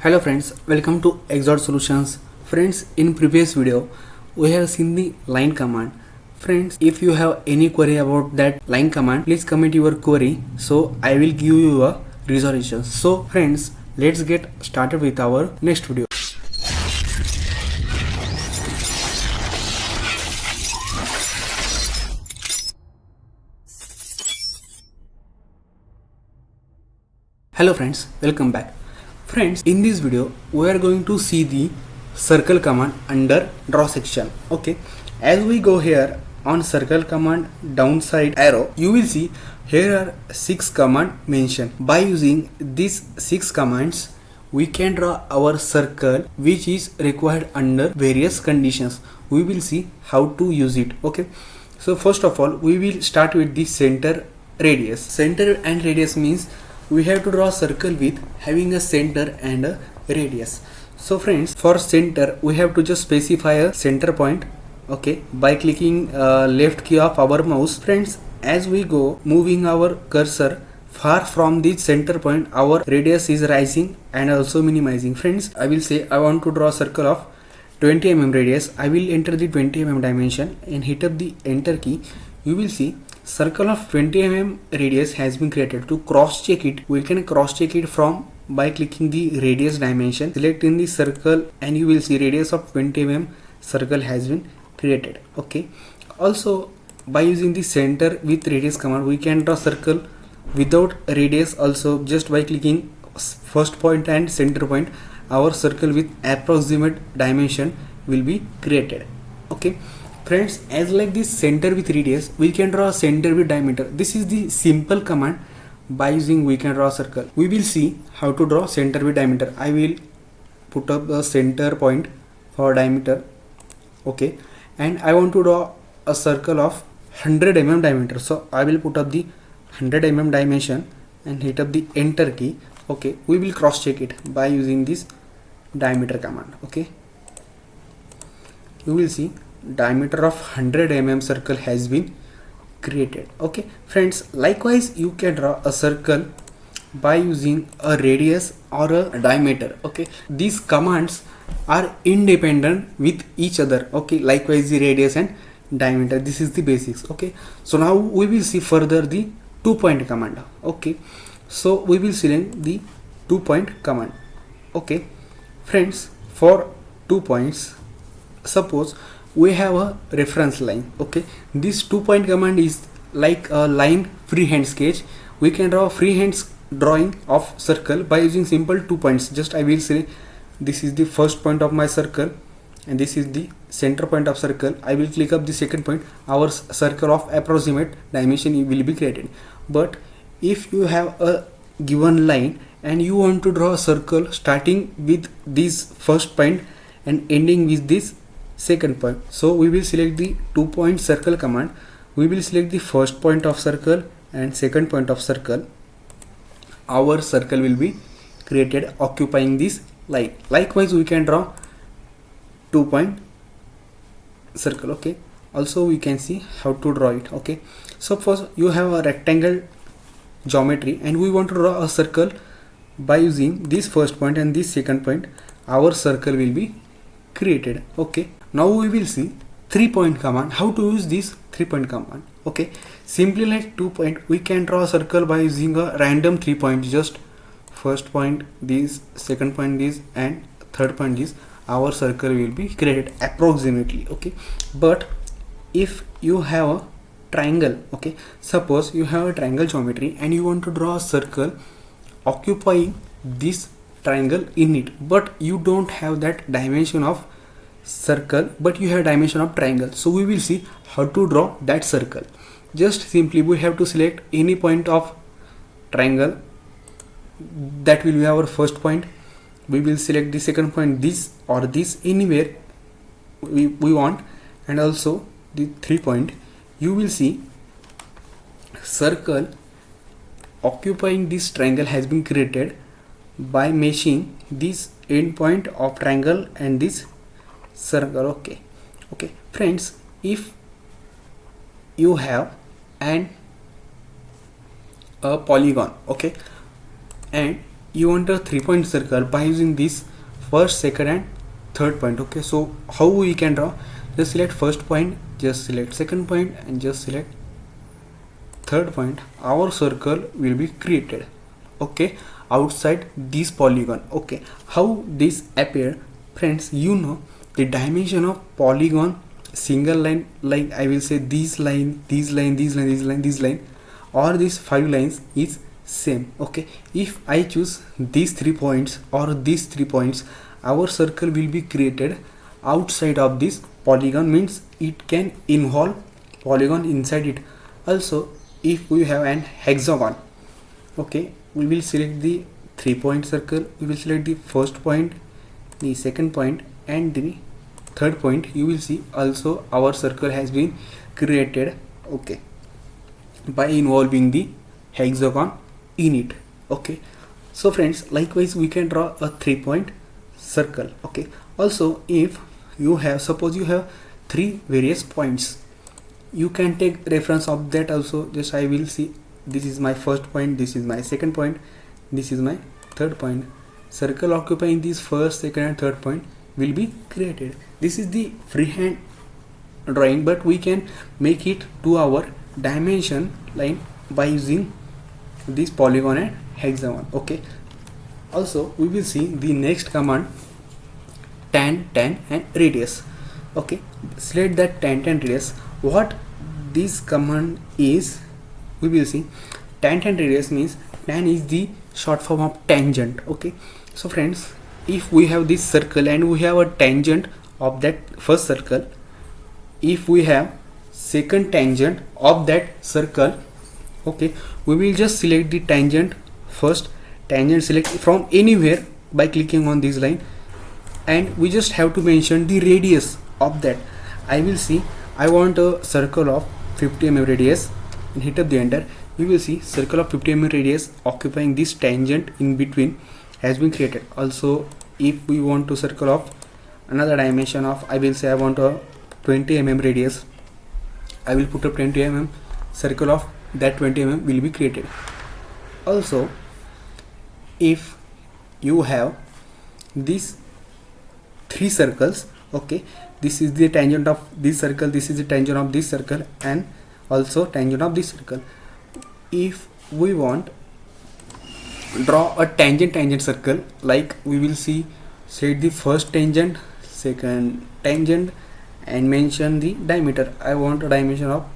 Hello friends, welcome to Exot Solutions. Friends, in previous video, we have seen the line command. Friends, if you have any query about that line command, please comment your query. So I will give you a resolution. So friends, let's get started with our next video. Hello friends, welcome back. Friends, in this video we are going to see the circle command under draw section. Okay, as we go here on circle command downside arrow, you will see here are 6 commands mentioned. By using these 6 commands, we can draw our circle which is required under various conditions. We will see how to use it. Okay, so first of all we will start with the center radius. Center and radius means we have to draw a circle with having a center and a radius. So friends, for center we have to just specify a center point, okay, by clicking left key of our mouse. Friends, as we go moving our cursor far from the center point, our radius is rising and also minimizing. Friends, I will say I want to draw a circle of 20 mm radius. I will enter the 20 mm dimension and hit up the enter key. You will see circle of 20 mm radius has been created. To cross check it, we can cross check it from by clicking the radius dimension, select in the circle, and you will see radius of 20 mm circle has been created. Okay, also by using the center with radius command, we can draw circle without radius also, just by clicking first point and center point. Our circle with approximate dimension will be created. Okay friends, as like this center with radius, we can draw a center with diameter. This is the simple command. By using we can draw a circle. We will see how to draw center with diameter. I will put up the center point for diameter. Okay, and I want to draw a circle of 100 mm diameter. So I will put up the 100 mm dimension and hit up the enter key. Okay, we will cross check it by using this diameter command. Okay, you will see diameter of 100 mm circle has been created. Okay friends, likewise you can draw a circle by using a radius or a diameter. Okay, these commands are independent with each other. Okay, likewise the radius and diameter, this is the basics. Okay, so now we will see further the 2-point command. Okay, so we will select the 2-point command. Okay friends, for 2 points, suppose we have a reference line. Okay, this 2-point command is like a line freehand sketch. We can draw a freehand drawing of circle by using simple 2 points. Just I will say this is the first point of my circle and this is the center point of circle. I will click up the second point. Our circle of approximate dimension will be created. But if you have a given line and you want to draw a circle starting with this first point and ending with this second point, so we will select the 2-point circle command. We will select the first point of circle and second point of circle. Our circle will be created occupying this line. Likewise we can draw 2-point circle. Okay, also we can see how to draw it. Okay, so first you have a rectangle geometry and we want to draw a circle by using this first point and this second point. Our circle will be created. Okay, now we will see 3-point command. How to use this 3-point command? Okay, simply like 2-point, we can draw a circle by using a random 3 points. Just first point this, second point this, and third point this. Our circle will be created approximately. Okay, but if you have a triangle, okay, suppose you have a triangle geometry and you want to draw a circle occupying this triangle in it, but you don't have that dimension of circle, but you have dimension of triangle. So we will see how to draw that circle. Just simply we have to select any point of triangle. That will be our first point. We will select the second point, this or this, anywhere we want, and also the 3-point. You will see circle occupying this triangle has been created by meshing this end point of triangle and this circle. Okay friends, if you have a polygon, okay, and you want a 3-point circle by using this first, second and third point. Okay, so how we can draw? Just select first point, just select second point, and just select third point. Our circle will be created, okay, outside this polygon. Okay, how this appear? Friends, you know the dimension of polygon single line, like I will say this line, this line, this line, this line, this line, or these 5 lines is same. Okay, if I choose these 3 points or these 3 points, our circle will be created outside of this polygon, means it can involve polygon inside it. Also, if we have an hexagon, okay, we will select the 3-point circle, we will select the first point, the second point and the third point. You will see also our circle has been created, okay, by involving the hexagon in it. Okay, so friends, likewise we can draw a 3-point circle. Okay, also if you have, suppose you have 3 various points, you can take reference of that also. Just I will see, this is my first point, this is my second point, this is my third point. Circle occupying this first, second and third point will be created. This is the freehand drawing, but we can make it to our dimension line by using this polygon and hexagon. Okay, also we will see the next command, tan, tan and radius. Okay, select that tan, tan, radius. What this command is, we will see. Tan, tan, radius means tan is the short form of tangent. Okay, so friends, if we have this circle and we have a tangent of that first circle, if we have second tangent of that circle, okay, we will just select the tangent first. Tangent select from anywhere by clicking on this line, and we just have to mention the radius of that. I will see, I want a circle of 50 mm radius, and hit up the enter. You will see circle of 50 mm radius occupying this tangent in between has been created. Also, if we want to circle of another dimension of, I will say I want a 20 mm radius, I will put a 20 mm, circle of that 20 mm will be created. Also, if you have these 3 circles, okay, this is the tangent of this circle, this is the tangent of this circle, and also tangent of this circle. If we want draw a tangent circle, like we will see, select the first tangent, second tangent and mention the diameter. I want a dimension of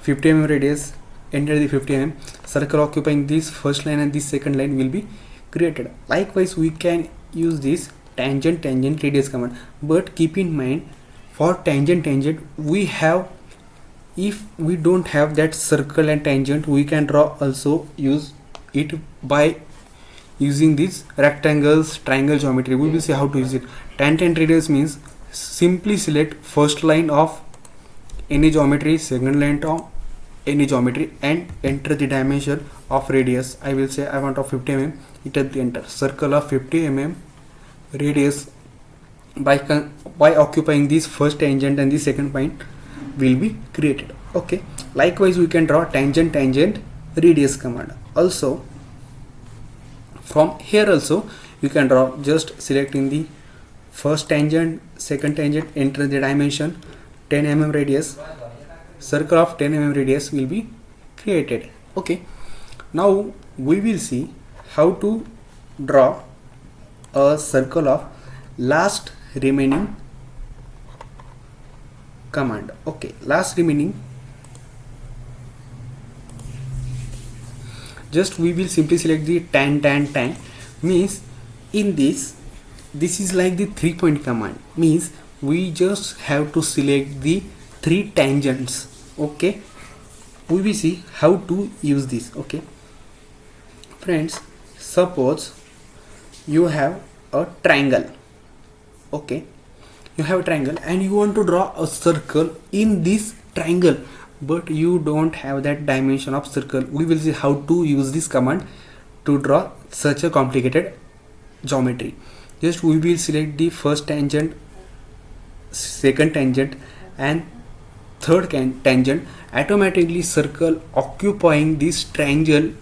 50 mm radius, enter the 50 mm, circle occupying this first line and this second line will be created. Likewise we can use this tangent, tangent, radius command, but keep in mind, for tangent, tangent we have, if we don't have that circle and tangent, we can draw also use it by using these rectangles, triangle geometry. We will see how to use it. Tangent radius means simply select first line of any geometry, second line of any geometry, and enter the dimension of radius. I will say I want of 50 mm, hit up the enter. Circle of 50 mm radius by occupying this first tangent and the second point will be created. Okay, likewise we can draw tangent, tangent, radius command. Also from here also you can draw, just selecting the first tangent, second tangent, enter the dimension 10 mm radius, circle of 10 mm radius will be created. Okay, now we will see how to draw a circle of last remaining command. Okay, last remaining, just we will simply select the tan, tan, tan, means in this is like the 3-point command, means we just have to select the 3 tangents. Okay, we will see how to use this. Okay friends, suppose you have a triangle. Okay, you have a triangle and you want to draw a circle in this triangle, but you don't have that dimension of circle. We will see how to use this command to draw such a complicated geometry. Just we will select the first tangent, second tangent and third tangent. Automatically circle occupying this triangle,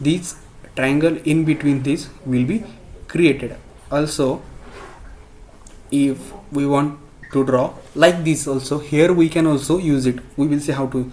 this triangle in between this will be created. Also, if we want to draw like this also, here we can also use it. We will see how to.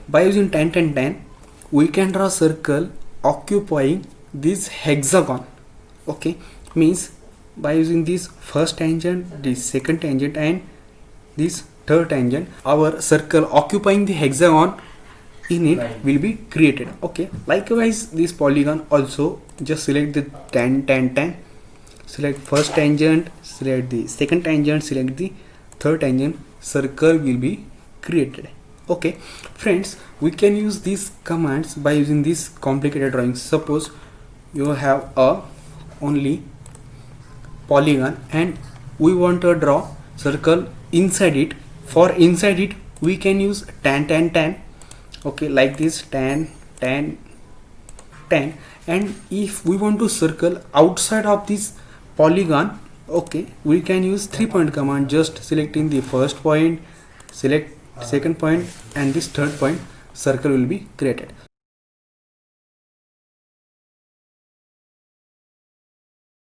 By using 10 10 10 we can draw circle occupying this hexagon. Okay, means by using this first tangent, this second tangent and this third tangent, our circle occupying the hexagon in it will be created. Okay, likewise this polygon also, just select the 10 10 10, select first tangent, select the second tangent, select the third tangent, circle will be created. Okay friends, we can use these commands by using these complicated drawings. Suppose you have a only polygon and we want to draw circle inside it. For inside it we can use 10 10 10. Okay, like this 10 10 10. And if we want to circle outside of this polygon, okay, we can use 3-point command. Just selecting the first point, select second point and this third point, circle will be created.